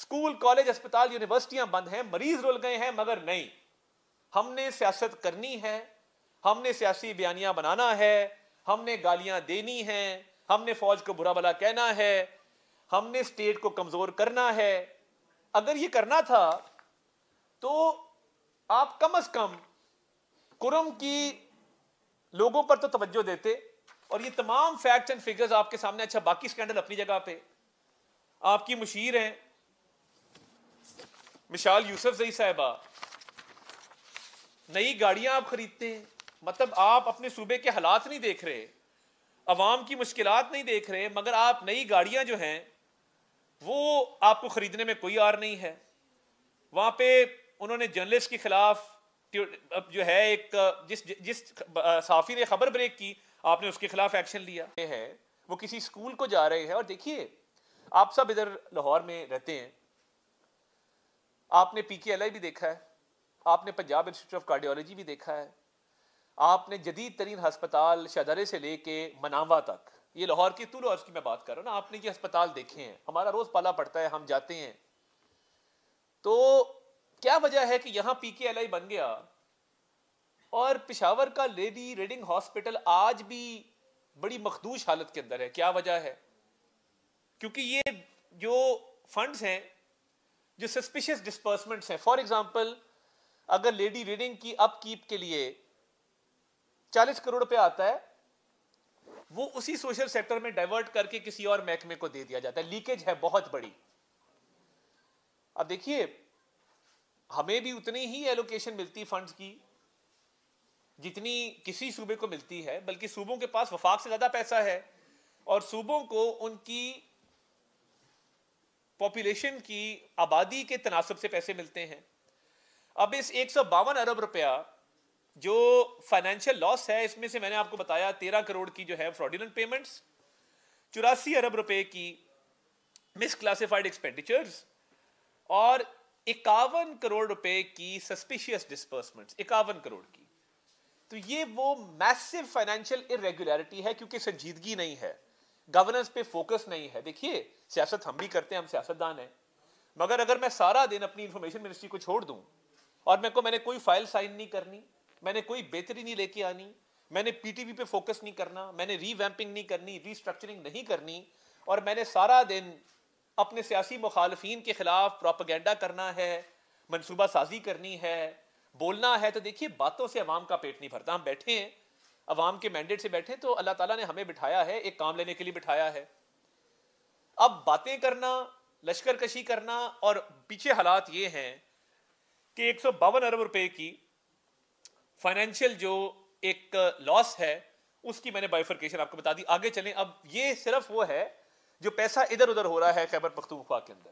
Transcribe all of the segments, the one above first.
School college اسپتال یونیورسٹیاں بند ہیں, مریض رول گئے ہیں, مگر نہیں, ہم نے سیاست کرنی ہے, ہم نے سیاسی بیانیاں بنانا ہے, ہم نے گالیاں دینی ہیں, ہم نے فوج کو برا بھلا کہنا ہے, ہم نے اسٹیٹ کو کمزور کرنا ہے. اگر یہ کرنا تھا تو آپ کم از کم کرم کی لوگوں پر تو توجہ دیتے. اور یہ تمام فیکٹس اینڈ فگرز آپ کے سامنے. اچھا, باقی سکینڈل اپنی جگہ پہ. آپ کی مشیر ہیں مشال یوسف زئی صاحبہ, نئی گاڑیاں آپ خریدتے ہیں, مطلب آپ اپنے صوبے کے حالات نہیں دیکھ رہے, عوام کی مشکلات نہیں دیکھ رہے, مگر آپ نئی گاڑیاں جو ہیں وہ آپ کو خریدنے میں کوئی آر نہیں ہے. وہاں پہ انہوں نے جرنلسٹ کے خلاف جو ہے ایک جس صحافی نے خبر بریک کی, آپ نے اس کے خلاف ایکشن لیا ہے. وہ کسی اسکول کو جا رہے ہیں, اور دیکھیے آپ سب ادھر لاہور میں رہتے ہیں, آپ نے پی کے ایل آئی بھی دیکھا ہے, آپ نے پنجاب انسٹیٹیوٹ آف کارڈیولوجی بھی دیکھا ہے, آپ نے جدید ترین ہسپتال شہدرے سے لے کے مناوا تک, یہ لاہور کی طول و عرض کی میں بات کر رہا ہوں نا, آپ نے یہ ہسپتال دیکھے ہیں, ہمارا روز پالا پڑتا ہے, ہم جاتے ہیں. تو کیا وجہ ہے کہ یہاں پی کے ایل آئی بن گیا اور پشاور کا لیڈی ریڈنگ ہاسپٹل آج بھی بڑی مخدوش حالت کے اندر ہے؟ کیا وجہ ہے؟ کیونکہ یہ جو فنڈز ہیں, جو سسپیشس ڈسپرسمنٹس ہیں, فار ایگزامپل اگر لیڈی ریڈنگ کی اپ کیپ کے لیے 40 کروڑ روپے آتا ہے, وہ اسی سوشل سیکٹر میں ڈائیورٹ کر کے کسی اور محکمے کو دے دیا جاتا ہے. لیکیج ہے بہت بڑی. اب دیکھیے ہمیں بھی اتنی ہی ایلوکیشن ملتی فنڈز کی جتنی کسی صوبے کو ملتی ہے, بلکہ صوبوں کے پاس وفاق سے زیادہ پیسہ ہے, اور صوبوں کو ان کی پاپولیشن کی آبادی کے تناسب سے پیسے ملتے ہیں. اب اس 152 ارب روپیہ جو فائنینشیل لاس ہے, اس میں سے میں نے آپ کو بتایا 13 کروڑ کی جو ہے فراڈولنٹ پیمنٹس, 84 ارب روپے کی مس کلاسیفائڈ ایکسپینڈیچرز, اور 51 کروڑ روپے کی سسپیشیس ڈسپرسمنٹس. 51 کروڑ کی. تو یہ وہ میسو فائنینشیل ارریگولیرٹی ہے, کیونکہ سنجیدگی نہیں ہے, گورننس پہ فوکس نہیں ہے. دیکھیے سیاست ہم بھی کرتے ہیں, ہم سیاستدان ہیں, مگر اگر میں سارا دن اپنی انفارمیشن منسٹری کو چھوڑ دوں اور میں نے کوئی فائل سائن نہیں کرنی, میں نے کوئی بہتری نہیں لے کے آنی, میں نے پی ٹی وی پہ فوکس نہیں کرنا, میں نے ری ویمپنگ نہیں کرنی, ری اسٹرکچرنگ نہیں کرنی, اور میں نے سارا دن اپنے سیاسی مخالفین کے خلاف پروپیگنڈا کرنا ہے, منصوبہ سازی کرنی ہے, بولنا ہے, تو دیکھیے باتوں سے عوام کا پیٹ نہیں بھرتا. ہم بیٹھے ہیں عوام کے مینڈیٹ سے بیٹھے, تو اللہ تعالیٰ نے ہمیں بٹھایا ہے, ایک کام لینے کے لیے بٹھایا ہے. اب باتیں کرنا, لشکر کشی کرنا, اور پیچھے حالات یہ ہیں کہ 152 ارب روپے کی فائنینشیل جو ایک لاس ہے, اس کی میں نے بائیفرکیشن آپ کو بتا دی. آگے چلیں, اب یہ صرف وہ ہے جو پیسہ ادھر ادھر ہو رہا ہے خیبر پختونخوا کے اندر.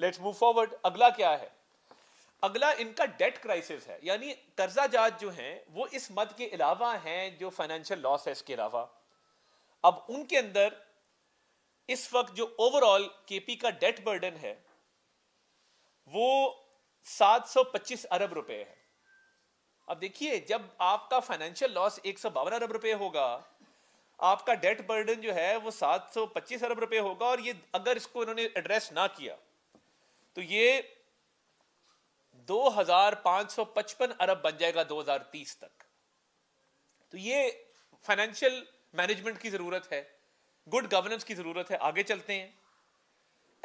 Let's move forward. اگلا کیا ہے؟ اگلا ان کا ڈیٹ کرائسس ہے, یعنی قرضہ جات جو ہیں وہ اس مد کے علاوہ ہیں جو فائنینشیل لاس ہے اس کے علاوہ. اب ان کے اندر اس وقت جو اوور آل کے پی کا ڈیٹ برڈن ہے وہ 725 ارب روپے ہے. اب دیکھیے جب آپ کا فائنینشیل لاس 152 ارب روپے ہوگا, آپ کا ڈیٹ برڈن جو ہے وہ 725 ارب روپے ہوگا, اور یہ اگر اس کو انہوں نے ایڈریس نہ کیا تو یہ 2555 ارب بن جائے گا 2030 تک. تو یہ فائنینشیل مینجمنٹ کی ضرورت ہے, گڈ گورننس کی ضرورت ہے. آگے چلتے ہیں.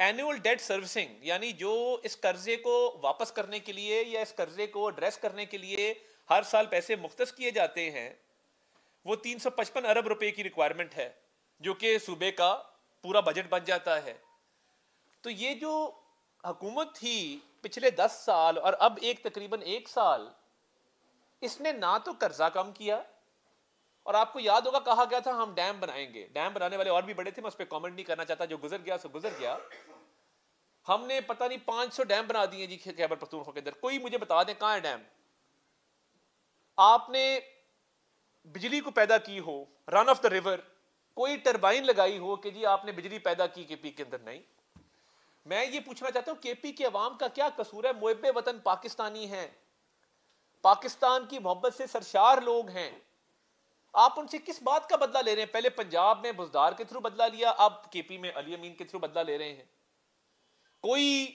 اینوئل ڈیٹ سروسنگ, یعنی جو اس قرضے کو واپس کرنے کے لیے یا اس قرضے کو ایڈریس کرنے کے لیے ہر سال پیسے مختص کیے جاتے ہیں, وہ 355 ارب روپے کی ریکوائرمنٹ ہے, جو کہ صوبے کا پورا بجٹ بن جاتا ہے. تو یہ جو حکومت تھی پچھلے 10 سال اور اب تقریباً 1 سال, اس نے نہ تو قرضہ کم کیا, اور آپ کو یاد ہوگا کہا گیا تھا ہم ڈیم بنائیں گے. ڈیم بنانے والے اور بھی بڑے تھے, میں اس پہ کامنٹ نہیں کرنا چاہتا, جو گزر گیا سو گزر گیا. ہم نے پتہ نہیں 500 ڈیم بنا دیے جی خیبر پختونخوا کے اندر. کوئی مجھے بتا دیں کہاں ہے ڈیم؟ آپ نے بجلی کو پیدا کی ہو رن آف دا ریور, کوئی ٹربائن لگائی ہو کہ جی آپ نے بجلی پیدا کی کے پی کے اندر؟ نہیں. میں یہ پوچھنا چاہتا ہوں کے پی کے عوام کا کیا قصور ہے؟ محب وطن پاکستانی ہیں, پاکستان کی محبت سے سرشار لوگ ہیں, آپ ان سے کس بات کا بدلہ لے رہے ہیں؟ پہلے پنجاب میں بزدار کے تھرو بدلہ لیا, اب کے پی میں علی امین کے تھرو بدلہ لے رہے ہیں. کوئی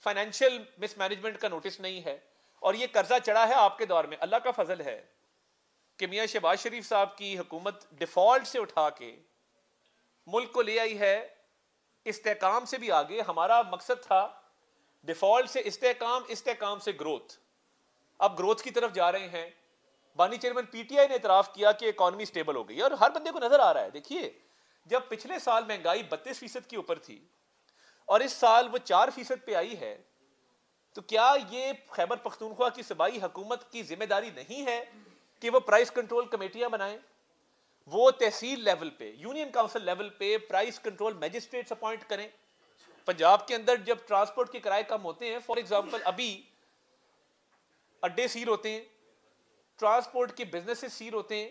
فائنینشیل مس مینجمنٹ کا نوٹس نہیں ہے اور یہ قرضہ چڑھا ہے آپ کے دور میں. اللہ کا فضل ہے کہ میاں شہباز شریف صاحب کی حکومت ڈیفالٹ سے اٹھا کے ملک کو لے آئی ہے استحکام سے بھی آگے. ہمارا مقصد تھا ڈیفالٹ سے استحکام, استحکام سے گروتھ. اب گروتھ کی طرف جا رہے ہیں. بانی چیئرمین پی ٹی آئی نے اعتراف کیا کہ اکانومی سٹیبل ہو گئی اور ہر بندے کو نظر آ رہا ہے. دیکھیے جب پچھلے سال مہنگائی 32% کے اوپر تھی اور اس سال وہ 4% پہ آئی ہے, تو کیا یہ خیبر پختونخوا کی صوبائی حکومت کی ذمہ داری نہیں ہے کہ وہ پرائس کنٹرول کمیٹیاں بنائیں, وہ تحصیل لیول پہ, یونین کاؤنسل لیول پہ پرائس کنٹرول میجسٹریٹس اپوائنٹ کریں. پنجاب کے اندر جب ٹرانسپورٹ کے کرائے کم ہوتے ہیں, فار ایگزامپل ابھی اڈے سیل ہوتے ہیں, ٹرانسپورٹ کے بزنسز سیل ہوتے ہیں,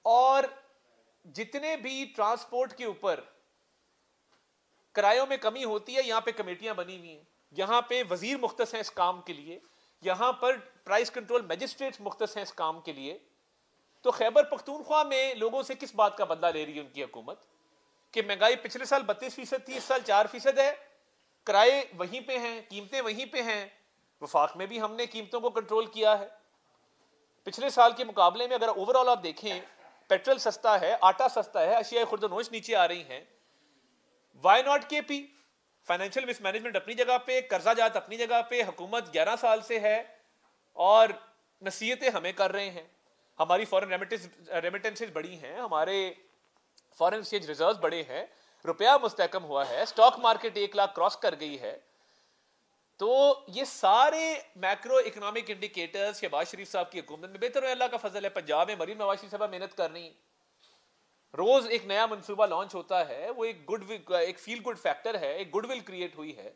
اور جتنے بھی ٹرانسپورٹ کے اوپر کرایوں میں کمی ہوتی ہے, یہاں پہ کمیٹیاں بنی ہوئی ہیں, یہاں پہ وزیر مختص ہیں اس کام کے لیے, یہاں پر پرائس کنٹرول میجسٹریٹس مختص ہیں اس کام کے لیے. تو خیبر پختونخوا میں لوگوں سے کس بات کا بدلہ لے رہی ہے ان کی حکومت کہ مہنگائی پچھلے سال 32% تھی, اس سال 4% ہے, کرائے وہیں پہ ہیں, قیمتیں وہیں پہ ہیں. وفاق میں بھی ہم نے قیمتوں کو کنٹرول کیا ہے پچھلے سال کے مقابلے میں. اگر اوور آل آپ دیکھیں, پیٹرول سستا ہے, آٹا سستا ہے, اشیاء خرد و نوش نیچے آ رہی ہیں. وائی ناٹ کے پی؟ فائنینشیل مس مینجمنٹ اپنی جگہ پہ, قرضہ جات اپنی جگہ پہ, حکومت 11 سال سے ہے اور نصیحتیں ہمیں کر رہے ہیں. ہماری فورن ریمیٹنسز بڑی ہیں, ہمارے فورن ایکسچینج ریزروز بڑے ہیں, روپیہ مستحکم ہوا ہے, اسٹاک مارکیٹ 1 لاکھ کراس کر گئی ہے. تو یہ سارے میکرو اکنامک انڈیکیٹرز شہباز شریف صاحب کی حکومت میں بہتر ہے. اللہ کا فضل ہے. پنجاب میں مریم نواز شریف صاحب محنت کر رہی ہیں, روز ایک نیا منصوبہ لانچ ہوتا ہے, وہ ایک فیل گڈ فیکٹر ہے, ایک گڈ ول کریٹ ہوئی ہے,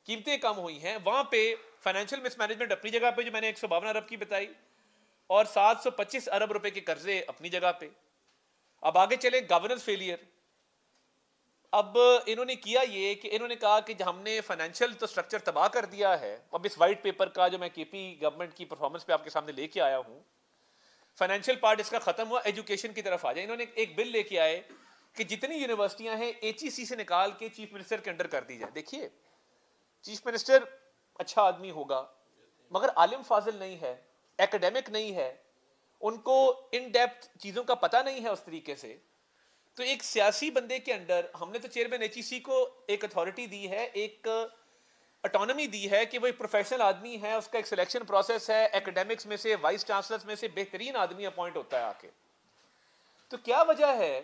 قیمتیں کم ہوئی ہیں. وہاں پہ فائنینشیل مس مینجمنٹ اپنی جگہ پہ جو میں نے 152 ارب کی بتائی, اور 725 ارب روپے کے قرضے اپنی جگہ پہ. اب آگے چلیں گورننس فیلئر. اب انہوں نے کیا یہ کہ انہوں نے کہا کہ ہم نے فائنینشیل تو سٹرکچر تباہ کر دیا ہے. اب اس وائٹ پیپر کا جو میں کے پی گورنمنٹ کی پرفارمنس پہ آپ کے سامنے لے کے آیا ہوں, فائنینشیل پارٹ اس کا ختم ہوا, ایجوکیشن کی طرف آ جائے. انہوں نے ایک بل لے کے آئے کہ جتنی یونیورسٹیاں ہیں ایچ ای سی سے نکال کے چیف منسٹر کے انڈر کر دی جائے. دیکھیے چیف منسٹر اچھا آدمی ہوگا مگر عالم فاضل نہیں ہے, ایکڈیمک نہیں ہے, ان کو ان ڈیپتھ چیزوں کا پتہ نہیں ہے اس طریقے سے. تو ایک سیاسی بندے کے انڈر ہم نے تو چیئرمین ایچ ای سی کو ایک اتھارٹی دی ہے, ایک اٹانومی دی ہے کہ وہ ایک پروفیشنل آدمی ہے, اس کا ایک سلیکشن پروسیس ہے, ایکڈیمکس میں سے, وائس چانسلرز میں سے بہترین آدمی اپوائنٹ ہوتا ہے آ کے. تو کیا وجہ ہے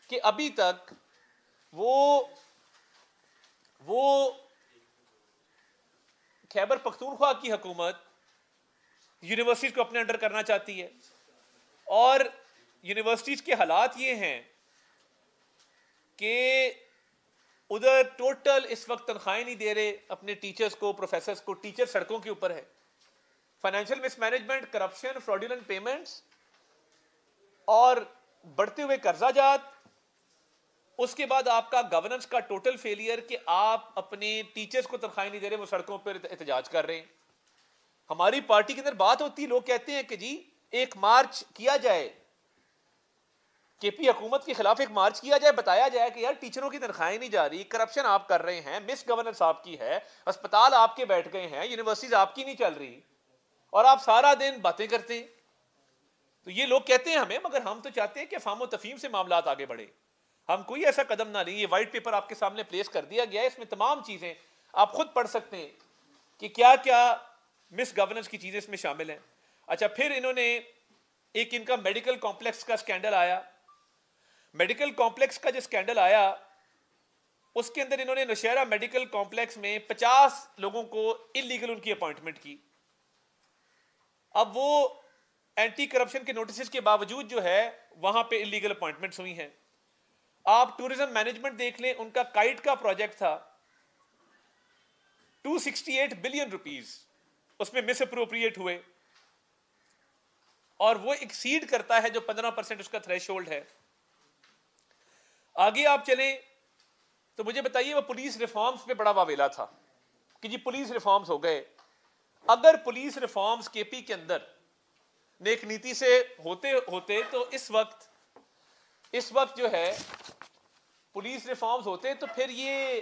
کہ ابھی تک وہ خیبر پختونخوا کی حکومت یونیورسٹیز کو اپنے انڈر کرنا چاہتی ہے, اور یونیورسٹیز کے حالات یہ ہیں کہ ادھر ٹوٹل اس وقت تنخواہیں نہیں دے رہے اپنے ٹیچرز کو, پروفیسرز کو. ٹیچر سڑکوں کے اوپر ہے. فائنینشیل مس مینجمنٹ, کرپشن, فراڈولنٹ پیمنٹس اور بڑھتے ہوئے قرضہ جات, اس کے بعد آپ کا گورننس کا ٹوٹل فیلئر کہ آپ اپنے ٹیچرز کو تنخواہیں نہیں دے رہے, وہ سڑکوں پر احتجاج کر رہے ہیں. ہماری پارٹی کے اندر بات ہوتی, لوگ کہتے ہیں کہ جی ایک مارچ کیا جائے, کے پی حکومت کے خلاف ایک مارچ کیا جائے, بتایا جائے کہ یار ٹیچروں کی تنخواہیں نہیں جا رہی, کرپشن آپ کر رہے ہیں, مس گورننس آپ کی ہے, اسپتال آپ کے بیٹھ گئے ہیں, یونیورسٹیز آپ کی نہیں چل رہی, اور آپ سارا دن باتیں کرتے ہیں. تو یہ لوگ کہتے ہیں ہمیں, مگر ہم تو چاہتے ہیں کہ فہم و تفہیم سے معاملات آگے بڑھے. ہم کوئی ایسا قدم نہ لیں. یہ وائٹ پیپر آپ کے سامنے پلیس کر دیا گیا ہے, اس میں تمام چیزیں آپ خود پڑھ سکتے ہیں کہ کیا کیا مس گورننس کی چیزیں اس میں شامل ہیں. اچھا, پھر انہوں نے ایک ان کا میڈیکل کمپلیکس کا سکینڈل آیا. میڈیکل کمپلیکس کا جو سکینڈل آیا اس کے اندر انہوں نے نوشہرہ میڈیکل کمپلیکس میں 50 لوگوں کو انلیگل ان کی اپوائنٹمنٹ کی. اب وہ اینٹی کرپشن کے نوٹسز کے باوجود جو ہے وہاں پہ انلیگل اپوائنٹمنٹس ہوئی ہیں. آپ ٹورزم مینجمنٹ دیکھ لیں, ان کا کائٹ کا پروجیکٹ تھا 268 بلین روپیز, اس میں مس اپروپریٹ ہوئے, اور وہ ایکسیڈ کرتا ہے جو 15% اس کا تھریش ہولڈ ہے. آگے آپ چلیں تو مجھے بتائیے, وہ پولیس ریفارمز پہ بڑا واویلا تھا کہ جی پولیس ریفارمز ہو گئے. اگر پولیس ریفارمز کے پی کے اندر نیک نیتی سے ہوتے تو اس وقت جو ہے پولیس ریفارمز ہوتے تو پھر یہ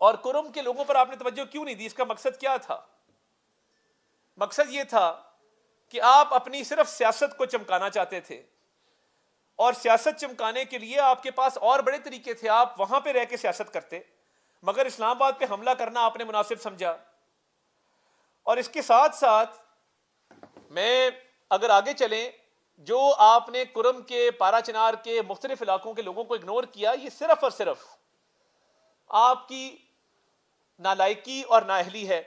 اور کرم کے لوگوں پر آپ نے توجہ کیوں نہیں دی؟ اس کا مقصد کیا تھا؟ مقصد یہ تھا کہ آپ اپنی صرف سیاست کو چمکانا چاہتے تھے، اور سیاست چمکانے کے لیے آپ کے پاس اور بڑے طریقے تھے، آپ وہاں پہ رہ کے سیاست کرتے، مگر اسلام آباد پہ حملہ کرنا آپ نے مناسب سمجھا۔ اور اس کے ساتھ ساتھ میں اگر آگے چلیں، جو آپ نے کرم کے، پارا چنار کے مختلف علاقوں کے لوگوں کو اگنور کیا، یہ صرف اور صرف آپ کی نالائکی اور نااہلی ہے۔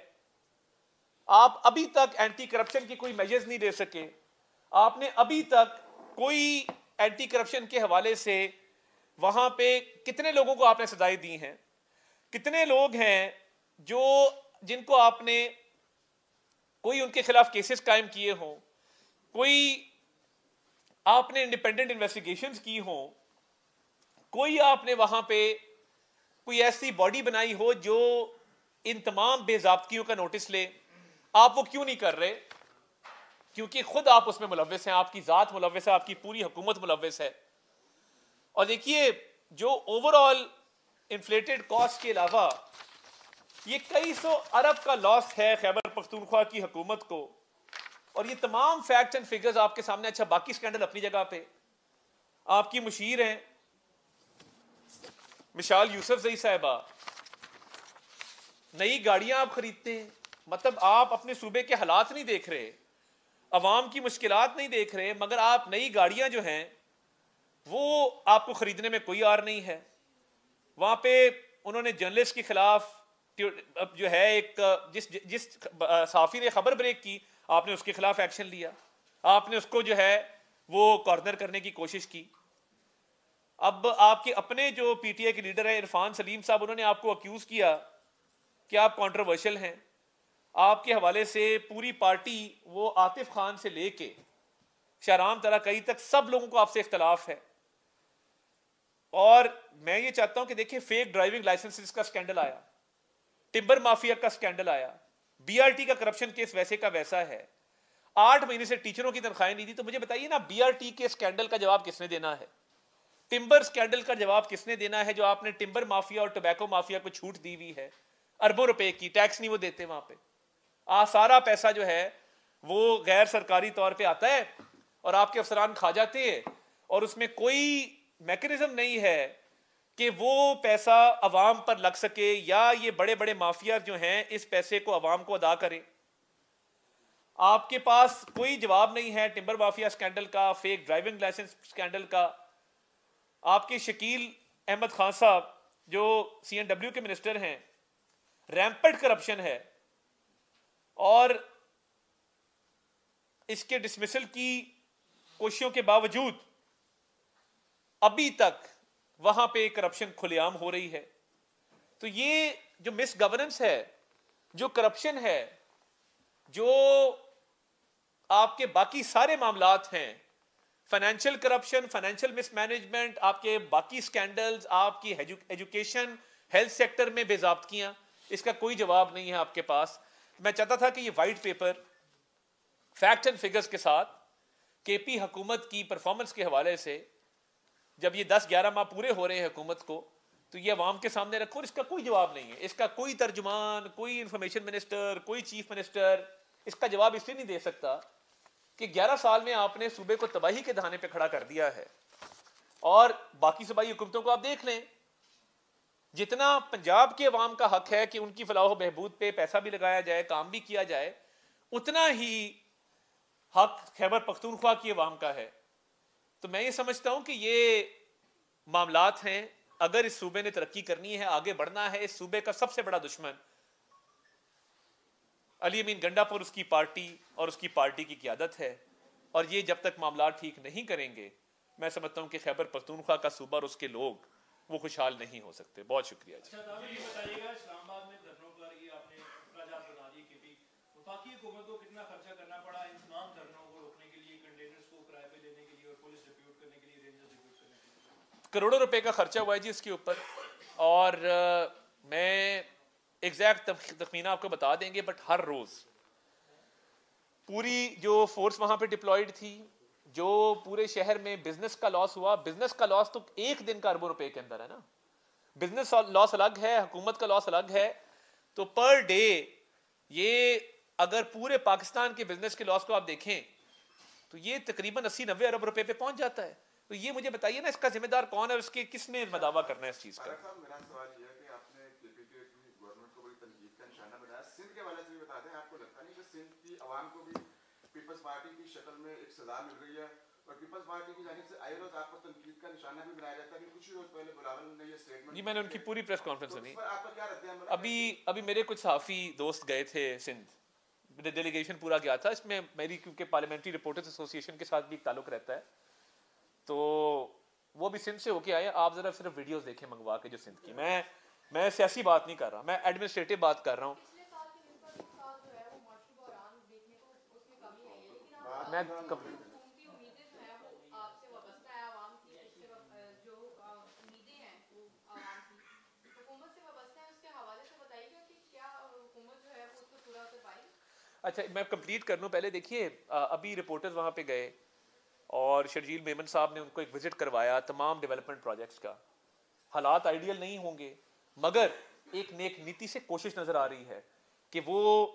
آپ ابھی تک اینٹی کرپشن کی کوئی میجرز نہیں دے سکے، آپ نے ابھی تک کوئی اینٹی کرپشن کے حوالے سے وہاں پہ کتنے لوگوں کو آپ نے سزائیں دی ہیں، کتنے لوگ ہیں جن کو آپ نے کوئی ان کے خلاف کیسز قائم کیے ہوں، کوئی آپ نے انڈیپینڈنٹ انویسٹیگیشنز کی ہوں، کوئی آپ نے وہاں پہ کوئی ایسی باڈی بنائی ہو جو ان تمام بے ضابطگیوں کا نوٹس لے، آپ وہ کیوں نہیں کر رہے؟ کیونکہ خود آپ اس میں ملوث ہیں، آپ کی ذات ملوث ہے، آپ کی پوری حکومت ملوث ہے۔ اور دیکھیے، جو اوور آل انفلیٹڈ کاسٹ کے علاوہ یہ کئی سو ارب کا لاس ہے خیبر پختونخوا کی حکومت کو، اور یہ تمام فیکٹس اینڈ فگرز آپ کے سامنے۔ اچھا، باقی سکینڈل اپنی جگہ پہ، آپ کی مشیر ہیں مشال یوسف زئی صاحبہ، نئی گاڑیاں آپ خریدتے ہیں، مطلب آپ اپنے صوبے کے حالات نہیں دیکھ رہے، عوام کی مشکلات نہیں دیکھ رہے، مگر آپ نئی گاڑیاں جو ہیں وہ آپ کو خریدنے میں کوئی آر نہیں ہے۔ وہاں پہ انہوں نے جرنلسٹ کے خلاف جو ہے ایک جس صحافی نے خبر بریک کی، آپ نے اس کے خلاف ایکشن لیا، آپ نے اس کو جو ہے وہ کارنر کرنے کی کوشش کی۔ اب آپ کے اپنے جو پی ٹی آئی کے لیڈر ہیں عرفان سلیم صاحب، انہوں نے آپ کو اکیوز کیا کہ آپ کانٹروورشل ہیں، آپ کے حوالے سے پوری پارٹی وہ عاطف خان سے لے کے شہرام تراکئی تک سب لوگوں کو آپ سے اختلاف ہے۔ اور میں یہ چاہتا ہوں کہ دیکھیں، فیک ڈرائیونگ لائسنس کا سکینڈل آیا، ٹمبر مافیا کا سکینڈل آیا، بی آر ٹی کا کرپشن کیس ویسے کا ویسا ہے، 8 مہینے سے ٹیچروں کی تنخواہیں نہیں دی۔ تو مجھے بتائیے نا، بی آر ٹی کے سکینڈل کا جواب کس نے دینا ہے؟ ٹمبر سکینڈل کا جواب کس نے دینا ہے جو آپ نے ٹمبر مافیا اور ٹوبیکو مافیا کو چھوٹ دی ہوئی ہے اربوں روپے کی؟ ٹیکس نہیں وہ دیتے وہاں پہ، سارا پیسہ جو ہے وہ غیر سرکاری طور پہ آتا ہے اور آپ کے افسران کھا جاتے ہیں، اور اس میں کوئی میکنزم نہیں ہے کہ وہ پیسہ عوام پر لگ سکے، یا یہ بڑے بڑے مافیا جو ہیں اس پیسے کو عوام کو ادا کریں۔ آپ کے پاس کوئی جواب نہیں ہے ٹمبر مافیا سکینڈل کا، فیک ڈرائیونگ لائسنس سکینڈل کا۔ آپ کے شکیل احمد خان صاحب جو سی این ڈبلیو کے منسٹر ہیں، ریمپٹ کرپشن ہے، اور اس کے ڈسمسل کی کوششوں کے باوجود ابھی تک وہاں پہ کرپشن کھلے عام ہو رہی ہے۔ تو یہ جو مس گورننس ہے، جو کرپشن ہے، جو آپ کے باقی سارے معاملات ہیں، فائنینشیل کرپشن، فائنینشیل مس مینجمنٹ، آپ کے باقی سکینڈلز، آپ کی ایجوکیشن، ہیلتھ سیکٹر میں بے ضابطگیاں، اس کا کوئی جواب نہیں ہے آپ کے پاس۔ میں چاہتا تھا کہ یہ white paper fact and figures کے ساتھ کے پی حکومت کی پرفارمنس کے حوالے سے، جب یہ 10-11 ماہ پورے ہو رہے ہیں حکومت کو، تو یہ عوام کے سامنے رکھو، اور اس کا کوئی جواب نہیں ہے، اس کا کوئی ترجمان، کوئی انفارمیشن منسٹر، کوئی چیف منسٹر اس کا جواب اس لیے نہیں دے سکتا کہ 11 سال میں آپ نے صوبے کو تباہی کے دہانے پہ کھڑا کر دیا ہے۔ اور باقی صوبائی حکومتوں کو آپ دیکھ لیں، جتنا پنجاب کے عوام کا حق ہے کہ ان کی فلاح و بہبود پہ پیسہ بھی لگایا جائے، کام بھی کیا جائے، اتنا ہی حق خیبر پختونخوا کی عوام کا ہے۔ تو میں یہ سمجھتا ہوں کہ یہ معاملات ہیں، اگر اس صوبے نے ترقی کرنی ہے، آگے بڑھنا ہے، اس صوبے کا سب سے بڑا دشمن علی امین گنڈا پر اس کی پارٹی اور اس کی پارٹی کی قیادت ہے، اور یہ جب تک معاملات ٹھیک نہیں کریں گے، میں سمجھتا ہوں کہ خیبر پختونخوا کا صوبہ اور اس کے لوگ وہ خوشحال نہیں ہو سکتے۔ بہت شکریہ جی۔ اچھا تعمیر یہ بتائیے گا، اسلام آباد میں دھرنوں پر یہ آپ نے اخراجات بتا دیے کہ بھی وفاقی حکومت کو کتنا خرچہ کرنا پڑا ان تمام دھرنوں کو روکنے کے لیے، کنٹینرز کو کرائے پہ دینے کے لیے، اور پولیس ڈپیوٹ کرنے کے لیے، رینجرز ڈپیوٹ کرنے کے لیے؟ کروڑوں روپے کا خرچہ ہوا ہے جی اس کے اوپر، اور میں ایگزیکٹ تخمینہ آپ کو بتا دیں گے، بٹ ہر روز پوری جو فورس وہاں پہ ڈپلائیڈ تھی، جو پورے شہر میں بزنس کا لاس ہوا، بزنس کا لاس تو ایک دن کا اربوں روپے کے اندر ہے نا، بزنس لاس الگ ہے, حکومت کا لاس الگ ہے. تو پر ڈے یہ اگر پورے پاکستان کے بزنس کے لاس کو آپ دیکھیں تو یہ تقریباً 80-90 ارب روپے پہ پہنچ جاتا ہے. تو یہ مجھے بتائیے نا اس کا ذمہ دار کون ہے اور اس کے کس نے مداوا کرنا ہے اس چیز کا. میرا سوال یہ ہے کہ آپ نے گورنمنٹ کو بڑی تنقید کا نشانہ بنایا. سندھ کے والے سے بھی بتا دیں, آپ کو لگتا نہیں کہ سندھ کی عوام کو بھی پیپلز پارٹی کی شکل میں ایک سزا مل رہی ہے, اور پیپلز پارٹی کی جانب سے آئے روز آپ کو تنقید کا نشانہ بھی بنایا جاتا ہے. کچھ ہی روز پہلے بلاول نے یہ اسٹیٹمنٹ, جی میں نے ان کی پوری پریس کانفرنس سنی. آپ کا کیا رد عمل؟ ابھی میرے کچھ صحافی دوست گئے تھے سندھ, ڈیلیگیشن پورا گیا تھا. اس میں میری کیونکہ پارلیمنٹری رپورٹرز ایسوسی ایشن کے ساتھ بھی ایک تعلق رہتا ہے, تو وہ بھی سندھ سے ہو کے آئے. آپ ذرا صرف ویڈیوز دیکھیں منگوا کے جو سندھ کی. میں سیاسی بات نہیں کر رہا, میں ایڈمنسٹریٹو بات کر رہا ہوں. میں اچھا میں کمپلیٹ کر لوں پہلے. دیکھیے ابھی رپورٹرز وہاں پہ گئے اور شرجیل میمن صاحب نے ان کو ایک وزٹ کروایا تمام ڈیولپمنٹ پروجیکٹس کا. حالات آئیڈیل نہیں ہوں گے مگر ایک نیک نیتی سے کوشش نظر آ رہی ہے کہ وہ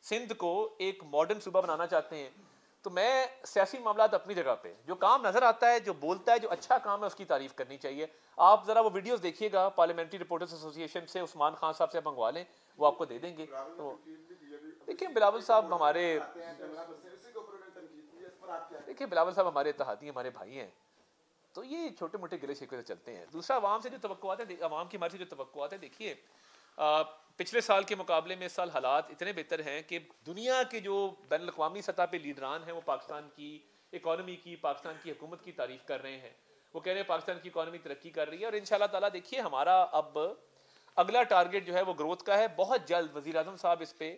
سندھ کو ایک ماڈرن صوبہ بنانا چاہتے ہیں. تو میں سیاسی معاملات اپنی جگہ پہ, جو کام نظر آتا ہے, جو بولتا ہے, جو اچھا کام ہے اس کی تعریف کرنی چاہیے. آپ ذرا وہ ویڈیوز دیکھیے گا پارلیمنٹری رپورٹرز ایسوسی ایشن سے, عثمان خان صاحب سے منگوا لیں, وہ آپ کو دے دیں گے. تو دیکھیں بلاول صاحب ہمارے اتحادی, ہمارے بھائی ہیں, تو یہ چھوٹے موٹے گلے شکوے سے چلتے ہیں. دوسرا عوام سے جو توقعات ہیں, عوام کی ہماری سے جو توقعات ہیں, دیکھیے پچھلے سال کے مقابلے میں اس سال حالات اتنے بہتر ہیں کہ دنیا کے جو بین الاقوامی سطح پہ لیڈران ہیں وہ پاکستان کی اکانومی کی, پاکستان کی حکومت کی تعریف کر رہے ہیں. وہ کہہ رہے ہیں پاکستان کی اکانومی ترقی کر رہی ہے, اور انشاءاللہ تعالیٰ دیکھیے ہمارا اب اگلا ٹارگٹ جو ہے وہ گروتھ کا ہے. بہت جلد وزیر اعظم صاحب اس پہ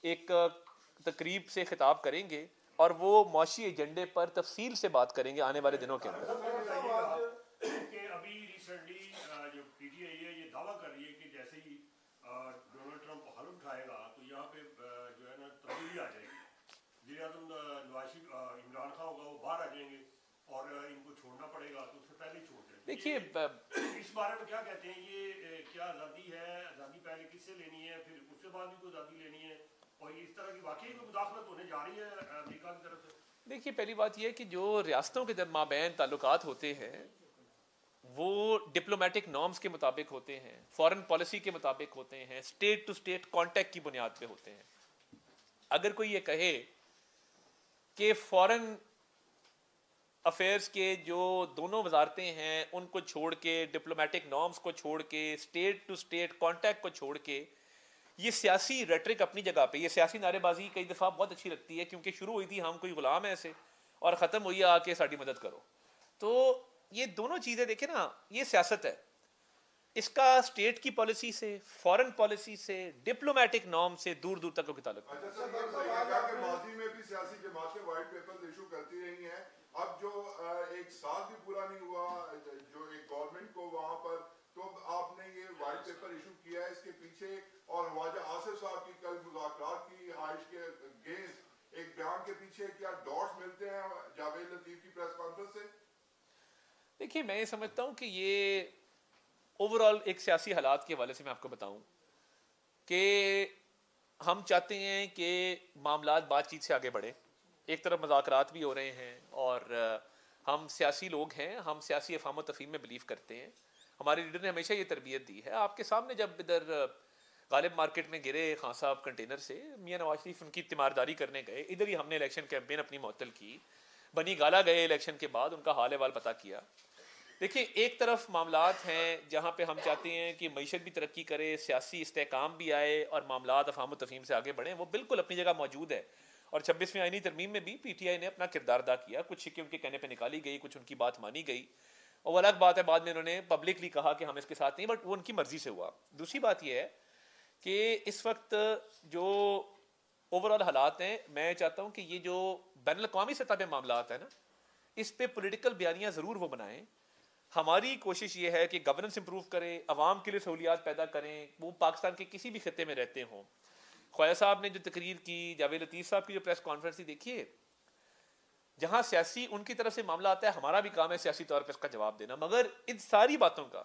ایک تقریب سے خطاب کریں گے اور وہ معاشی ایجنڈے پر تفصیل سے بات کریں گے آنے والے دنوں کے اندر. کہ ابھی ریسنٹلی جو پی ٹی آئی ہے یہ دعویٰ کر رہی ہے کہ جیسے ہی ڈونلڈ ٹرمپ حلف اٹھائے گا تو یہاں پہ جو ہے نا تبدیلی آ جائے گی. وزیر اعظم نواز عمران خان ہوگا وہ باہر آ جائیں گے اور ان کو چھوڑنا پڑے گا, تو اس سے پہلے ہی چھوڑ دیں. دیکھیے اس بارے میں کیا کہتے ہیں, یہ کیا آزادی ہے, آزادی پہلے کس سے لینی ہے, پھر اس کے بعد بھی کوئی آزادی لینی ہے, اور اس طرح کی واقعی کوئی مداخلت ہونے جا رہی ہے امریکہ کی طرف سے؟ دیکھیے پہلی بات یہ ہے کہ جو ریاستوں کے مابین تعلقات ہوتے ہیں وہ ڈپلومیٹک نارمز کے مطابق ہوتے ہیں, فارن پالیسی کے مطابق ہوتے ہیں, اسٹیٹ ٹو اسٹیٹ کانٹیکٹ کی بنیاد پہ ہوتے ہیں. اگر کوئی یہ کہے کہ فارن افیئرز کے جو دونوں وزارتیں ہیں ان کو چھوڑ کے, ڈپلومیٹک نارمز کو چھوڑ کے, اسٹیٹ ٹو اسٹیٹ کانٹیکٹ کو چھوڑ کے, یہ سیاسی ریٹرک اپنی جگہ پہ, یہ سیاسی نعرے بازی کئی دفعہ بہت اچھی لگتی ہے کیونکہ شروع ہوئی تھی ہم کوئی غلام ہیں ایسے اور ختم ہوئی آ کے ساری مدد کرو. تو یہ دونوں چیزیں دیکھیں نا, یہ سیاست ہے. اس کا اسٹیٹ کی پالیسی سے, فارن پالیسی سے, ڈپلومیٹک نارم سے دور دور تک کو تعلق ہے. اچھا سر یہ بتائیے کہ ماضی میں بھی سیاسی جماعتیں وائٹ پیپر ایشو کرتی رہی ہیں, اب جو ایک سال بھی پورا نہیں ہوا جو ایک گورنمنٹ کو وہاں پر, تو آپ نے یہ وائٹ پیپر ایشو کیا ہے, اس کے پیچھے اور خواجہ آصف صاحب کی کل مذاکرات کی رہائش کے گیز ایک بیان کے پیچھے کیا ڈاٹس ملتے ہیں جاوید لطیف کی پریس کانفرنس سے؟ دیکھیے میں یہ سمجھتا ہوں کہ یہ اوور آل ایک سیاسی حالات کے حوالے سے میں آپ کو بتاؤں کہ ہم چاہتے ہیں کہ معاملات بات چیت سے آگے بڑھیں. ایک طرف مذاکرات بھی ہو رہے ہیں اور ہم سیاسی لوگ ہیں, ہم سیاسی افہام و تفہیم میں بلیو کرتے ہیں. ہمارے لیڈر نے ہمیشہ یہ تربیت دی ہے. آپ کے سامنے جب ادھر غالب مارکیٹ میں گرے خان صاحب کنٹینر سے, میاں نواز شریف ان کی تیمارداری کرنے گئے, ادھر ہی ہم نے الیکشن کیمپین اپنی معطل کی, بنی گالا گئے الیکشن کے بعد, ان کا حال احوال پتہ کیا. دیکھیں ایک طرف معاملات ہیں جہاں پہ ہم چاہتے ہیں کہ معیشت بھی ترقی کرے, سیاسی استحکام بھی آئے اور معاملات افہام و تفہیم سے آگے بڑھیں, وہ بالکل اپنی جگہ موجود ہے. اور 26ویں آئینی ترمیم میں بھی پی ٹی آئی نے اپنا کردار ادا کیا, کچھ شکیں ان کے کہنے پہ نکالی گئی, کچھ ان کی بات مانی گئی, اور وہ الگ بات ہے بعد میں انہوں نے پبلکلی کہا کہ ہم اس کے ساتھ نہیں, بٹ وہ ان کی مرضی سے ہوا. دوسری بات یہ ہے کہ اس وقت جو اوور آل حالات ہیں, میں چاہتا ہوں کہ یہ جو بین الاقوامی سطح پہ معاملات ہیں نا, اس پہ پولیٹیکل بیانیاں ضرور وہ بنائیں. ہماری کوشش یہ ہے کہ گورننس امپروو کریں, عوام کے لیے سہولیات پیدا کریں, وہ پاکستان کے کسی بھی خطے میں رہتے ہوں. خواجہ صاحب نے جو تقریر کی, جاوید لطیف صاحب کی جو پریس کانفرنس تھی, دیکھیے جہاں سیاسی ان کی طرف سے معاملہ آتا ہے, ہمارا بھی کام ہے سیاسی طور پہ اس کا جواب دینا, مگر ان ساری باتوں کا